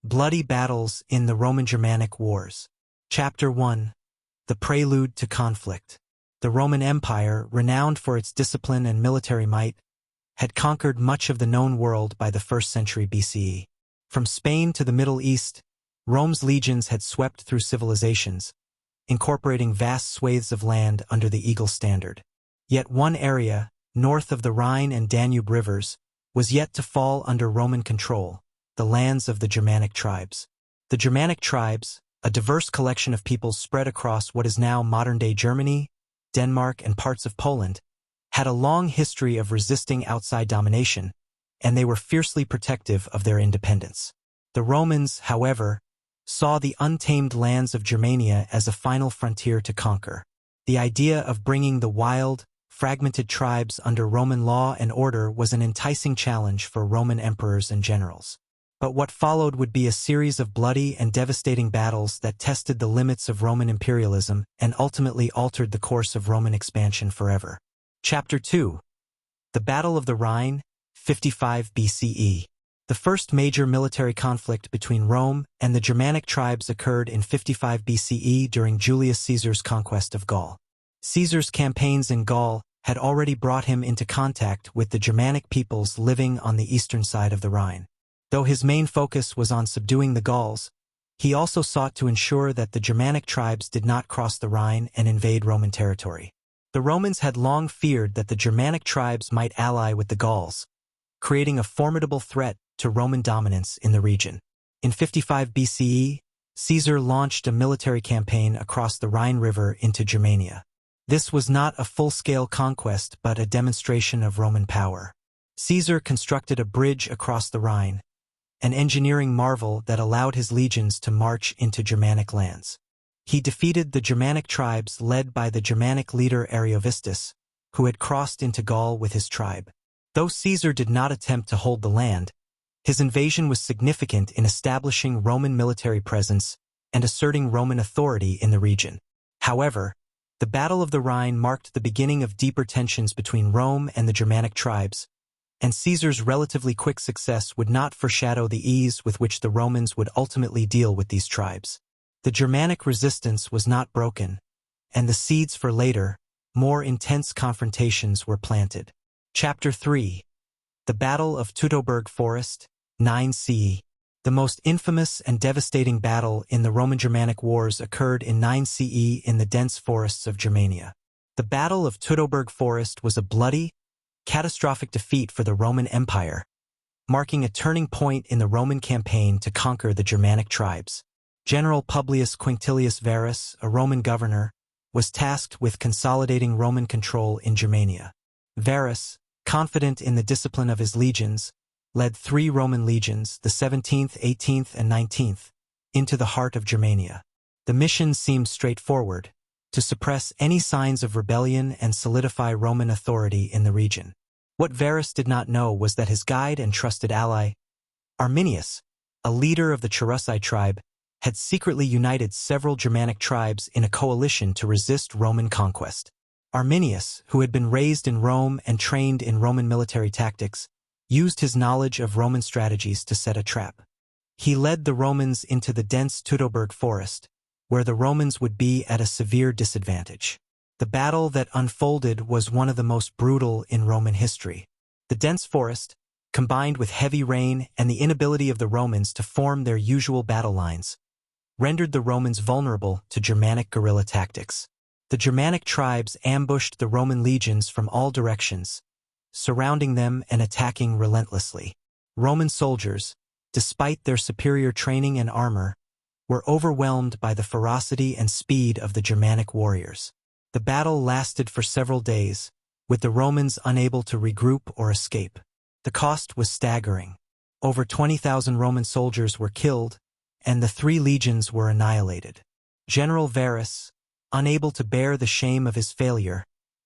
Bloody Battles in the Roman-Germanic Wars. Chapter 1. The Prelude to Conflict. The Roman Empire, renowned for its discipline and military might, had conquered much of the known world by the 1st century BCE. From Spain to the Middle East, Rome's legions had swept through civilizations, incorporating vast swathes of land under the eagle standard. Yet one area, north of the Rhine and Danube rivers, was yet to fall under Roman control: the lands of the Germanic tribes. The Germanic tribes, a diverse collection of peoples spread across what is now modern-day Germany, Denmark, and parts of Poland, had a long history of resisting outside domination, and they were fiercely protective of their independence. The Romans, however, saw the untamed lands of Germania as a final frontier to conquer. The idea of bringing the wild, fragmented tribes under Roman law and order was an enticing challenge for Roman emperors and generals. But what followed would be a series of bloody and devastating battles that tested the limits of Roman imperialism and ultimately altered the course of Roman expansion forever. Chapter 2. The Battle of the Rhine, 55 BCE. The first major military conflict between Rome and the Germanic tribes occurred in 55 BCE during Julius Caesar's conquest of Gaul. Caesar's campaigns in Gaul had already brought him into contact with the Germanic peoples living on the eastern side of the Rhine. Though his main focus was on subduing the Gauls, he also sought to ensure that the Germanic tribes did not cross the Rhine and invade Roman territory. The Romans had long feared that the Germanic tribes might ally with the Gauls, creating a formidable threat to Roman dominance in the region. In 55 BCE, Caesar launched a military campaign across the Rhine River into Germania. This was not a full-scale conquest but a demonstration of Roman power. Caesar constructed a bridge across the Rhine, an engineering marvel that allowed his legions to march into Germanic lands. He defeated the Germanic tribes led by the Germanic leader Ariovistus, who had crossed into Gaul with his tribe. Though Caesar did not attempt to hold the land, his invasion was significant in establishing Roman military presence and asserting Roman authority in the region. However, the Battle of the Rhine marked the beginning of deeper tensions between Rome and the Germanic tribes, and Caesar's relatively quick success would not foreshadow the ease with which the Romans would ultimately deal with these tribes. The Germanic resistance was not broken, and the seeds for later, more intense confrontations were planted. Chapter 3. The Battle of Teutoburg Forest, 9 CE. The most infamous and devastating battle in the Roman-Germanic Wars occurred in 9 CE in the dense forests of Germania. The Battle of Teutoburg Forest was a bloody, catastrophic defeat for the Roman Empire, marking a turning point in the Roman campaign to conquer the Germanic tribes. General Publius Quinctilius Varus, a Roman governor, was tasked with consolidating Roman control in Germania. Varus, confident in the discipline of his legions, led 3 Roman legions, the 17th, 18th, and 19th, into the heart of Germania. The mission seemed straightforward: to suppress any signs of rebellion and solidify Roman authority in the region. What Varus did not know was that his guide and trusted ally, Arminius, a leader of the Cherusei tribe, had secretly united several Germanic tribes in a coalition to resist Roman conquest. Arminius, who had been raised in Rome and trained in Roman military tactics, used his knowledge of Roman strategies to set a trap. He led the Romans into the dense Teutoburg forest, where the Romans would be at a severe disadvantage. The battle that unfolded was one of the most brutal in Roman history. The dense forest, combined with heavy rain and the inability of the Romans to form their usual battle lines, rendered the Romans vulnerable to Germanic guerrilla tactics. The Germanic tribes ambushed the Roman legions from all directions, surrounding them and attacking relentlessly. Roman soldiers, despite their superior training and armor, were overwhelmed by the ferocity and speed of the Germanic warriors. The battle lasted for several days, with the Romans unable to regroup or escape. The cost was staggering. Over 20,000 Roman soldiers were killed, and the 3 legions were annihilated. General Varus, unable to bear the shame of his failure,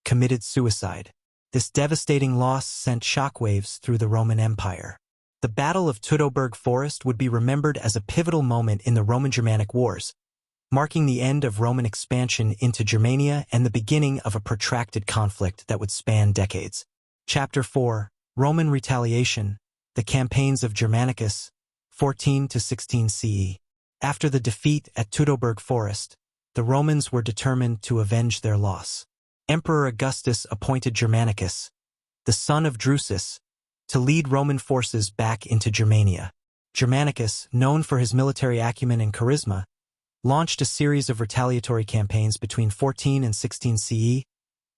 committed suicide. This devastating loss sent shockwaves through the Roman Empire. The Battle of Teutoburg Forest would be remembered as a pivotal moment in the Roman-Germanic Wars, marking the end of Roman expansion into Germania and the beginning of a protracted conflict that would span decades. Chapter 4. Roman Retaliation, the Campaigns of Germanicus, 14 to 16 CE. After the defeat at Teutoburg Forest, the Romans were determined to avenge their loss. Emperor Augustus appointed Germanicus, the son of Drusus, to lead Roman forces back into Germania. Germanicus, known for his military acumen and charisma, launched a series of retaliatory campaigns between 14 and 16 CE,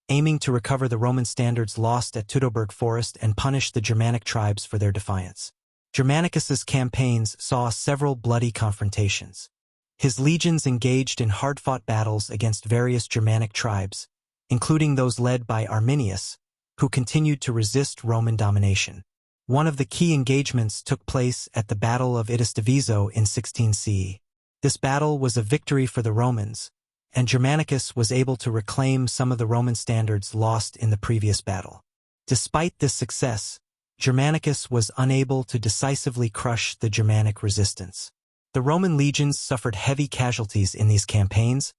aiming to recover the Roman standards lost at Teutoburg Forest and punish the Germanic tribes for their defiance. Germanicus's campaigns saw several bloody confrontations. His legions engaged in hard-fought battles against various Germanic tribes, including those led by Arminius, who continued to resist Roman domination. One of the key engagements took place at the Battle of Diviso in 16 CE. This battle was a victory for the Romans, and Germanicus was able to reclaim some of the Roman standards lost in the previous battle. Despite this success, Germanicus was unable to decisively crush the Germanic resistance. The Roman legions suffered heavy casualties in these campaigns,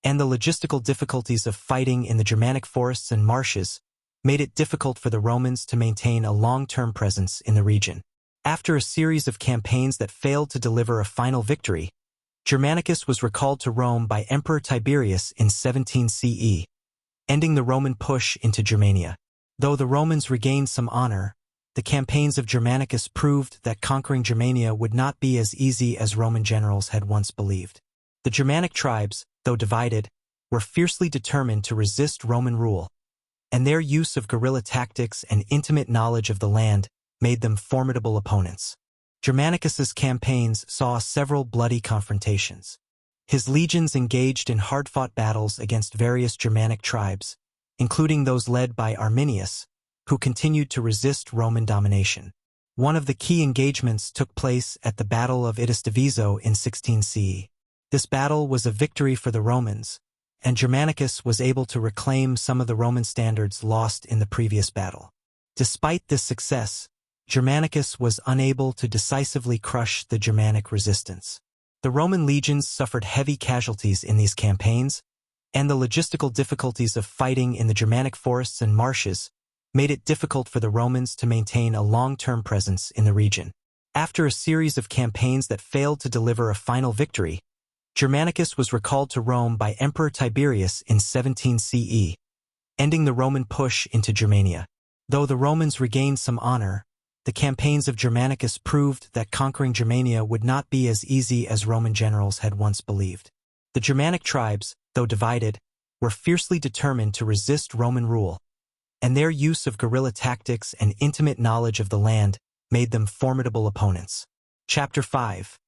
and the logistical difficulties of fighting in the Germanic forests and marshes made it difficult for the Romans to maintain a long-term presence in the region. After a series of campaigns that failed to deliver a final victory, Germanicus was recalled to Rome by Emperor Tiberius in 17 CE, ending the Roman push into Germania. Though the Romans regained some honor, the campaigns of Germanicus proved that conquering Germania would not be as easy as Roman generals had once believed. The Germanic tribes, though divided, were fiercely determined to resist Roman rule, and their use of guerrilla tactics and intimate knowledge of the land made them formidable opponents. Germanicus's campaigns saw several bloody confrontations. His legions engaged in hard-fought battles against various Germanic tribes, including those led by Arminius, who continued to resist Roman domination. One of the key engagements took place at the Battle of Diviso in 16 CE. This battle was a victory for the Romans, and Germanicus was able to reclaim some of the Roman standards lost in the previous battle. Despite this success, Germanicus was unable to decisively crush the Germanic resistance. The Roman legions suffered heavy casualties in these campaigns, and the logistical difficulties of fighting in the Germanic forests and marshes made it difficult for the Romans to maintain a long-term presence in the region. After a series of campaigns that failed to deliver a final victory, Germanicus was recalled to Rome by Emperor Tiberius in 17 CE, ending the Roman push into Germania. Though the Romans regained some honor, the campaigns of Germanicus proved that conquering Germania would not be as easy as Roman generals had once believed. The Germanic tribes, though divided, were fiercely determined to resist Roman rule, and their use of guerrilla tactics and intimate knowledge of the land made them formidable opponents. Chapter 5.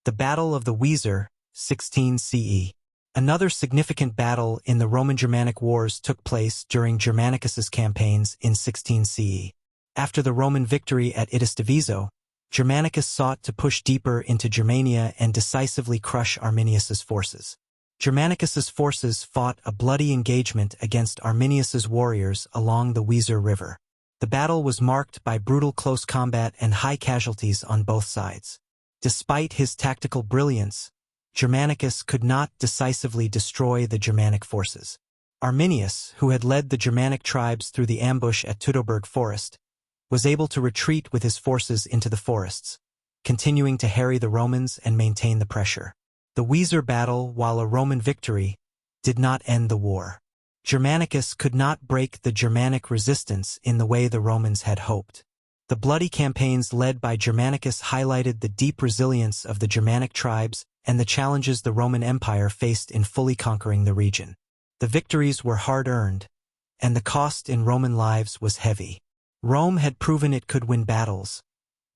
The Battle of the Weser, 16 CE. Another significant battle in the Roman-Germanic Wars took place during Germanicus's campaigns in 16 CE. After the Roman victory at Diviso, Germanicus sought to push deeper into Germania and decisively crush Arminius's forces. Germanicus's forces fought a bloody engagement against Arminius's warriors along the Weser River. The battle was marked by brutal close combat and high casualties on both sides. Despite his tactical brilliance, Germanicus could not decisively destroy the Germanic forces. Arminius, who had led the Germanic tribes through the ambush at Teutoburg Forest, was able to retreat with his forces into the forests, continuing to harry the Romans and maintain the pressure. The Weser battle, while a Roman victory, did not end the war. Germanicus could not break the Germanic resistance in the way the Romans had hoped. The bloody campaigns led by Germanicus highlighted the deep resilience of the Germanic tribes and the challenges the Roman Empire faced in fully conquering the region. The victories were hard-earned, and the cost in Roman lives was heavy. Rome had proven it could win battles,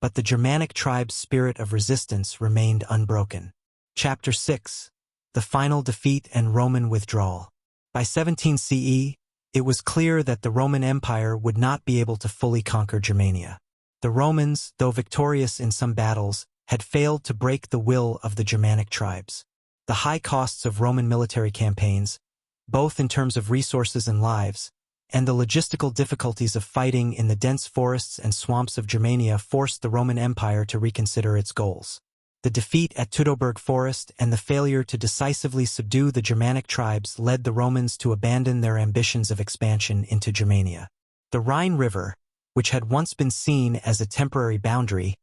but the Germanic tribes' spirit of resistance remained unbroken. Chapter 6. The Final Defeat and Roman Withdrawal. By 17 CE, it was clear that the Roman Empire would not be able to fully conquer Germania. The Romans, though victorious in some battles, had failed to break the will of the Germanic tribes. The high costs of Roman military campaigns, both in terms of resources and lives, and the logistical difficulties of fighting in the dense forests and swamps of Germania forced the Roman Empire to reconsider its goals. The defeat at Teutoburg Forest and the failure to decisively subdue the Germanic tribes led the Romans to abandon their ambitions of expansion into Germania. The Rhine River, which had once been seen as a temporary boundary,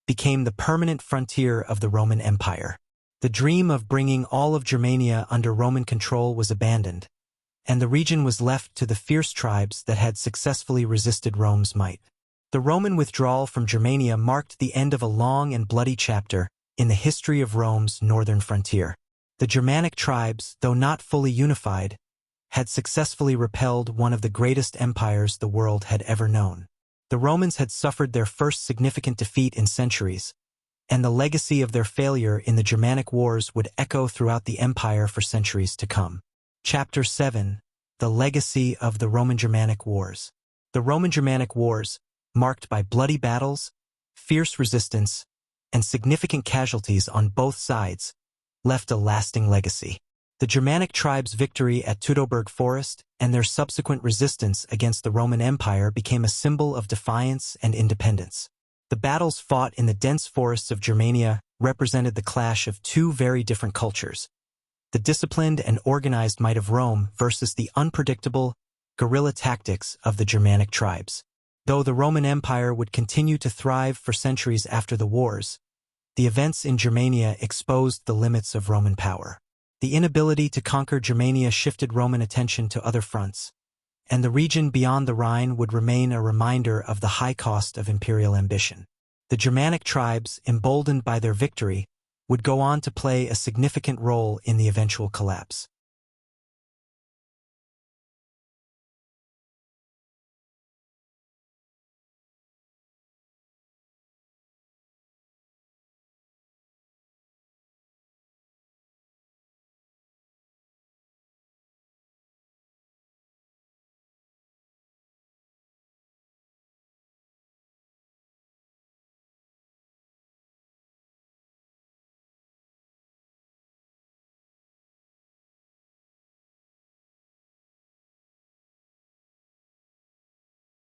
became the permanent frontier of the Roman Empire. The dream of bringing all of Germania under Roman control was abandoned, and the region was left to the fierce tribes that had successfully resisted Rome's might. The Roman withdrawal from Germania marked the end of a long and bloody chapter in the history of Rome's northern frontier. The Germanic tribes, though not fully unified, had successfully repelled one of the greatest empires the world had ever known. The Romans had suffered their first significant defeat in centuries, and the legacy of their failure in the Germanic Wars would echo throughout the empire for centuries to come. Chapter 7. The Legacy of the Roman-Germanic Wars. The Roman-Germanic Wars, marked by bloody battles, fierce resistance, and significant casualties on both sides, left a lasting legacy. The Germanic tribes' victory at Teutoburg Forest and their subsequent resistance against the Roman Empire became a symbol of defiance and independence. The battles fought in the dense forests of Germania represented the clash of two very different cultures: the disciplined and organized might of Rome versus the unpredictable, guerrilla tactics of the Germanic tribes. Though the Roman Empire would continue to thrive for centuries after the wars, the events in Germania exposed the limits of Roman power. The inability to conquer Germania shifted Roman attention to other fronts, and the region beyond the Rhine would remain a reminder of the high cost of imperial ambition. The Germanic tribes, emboldened by their victory, would go on to play a significant role in the eventual collapse.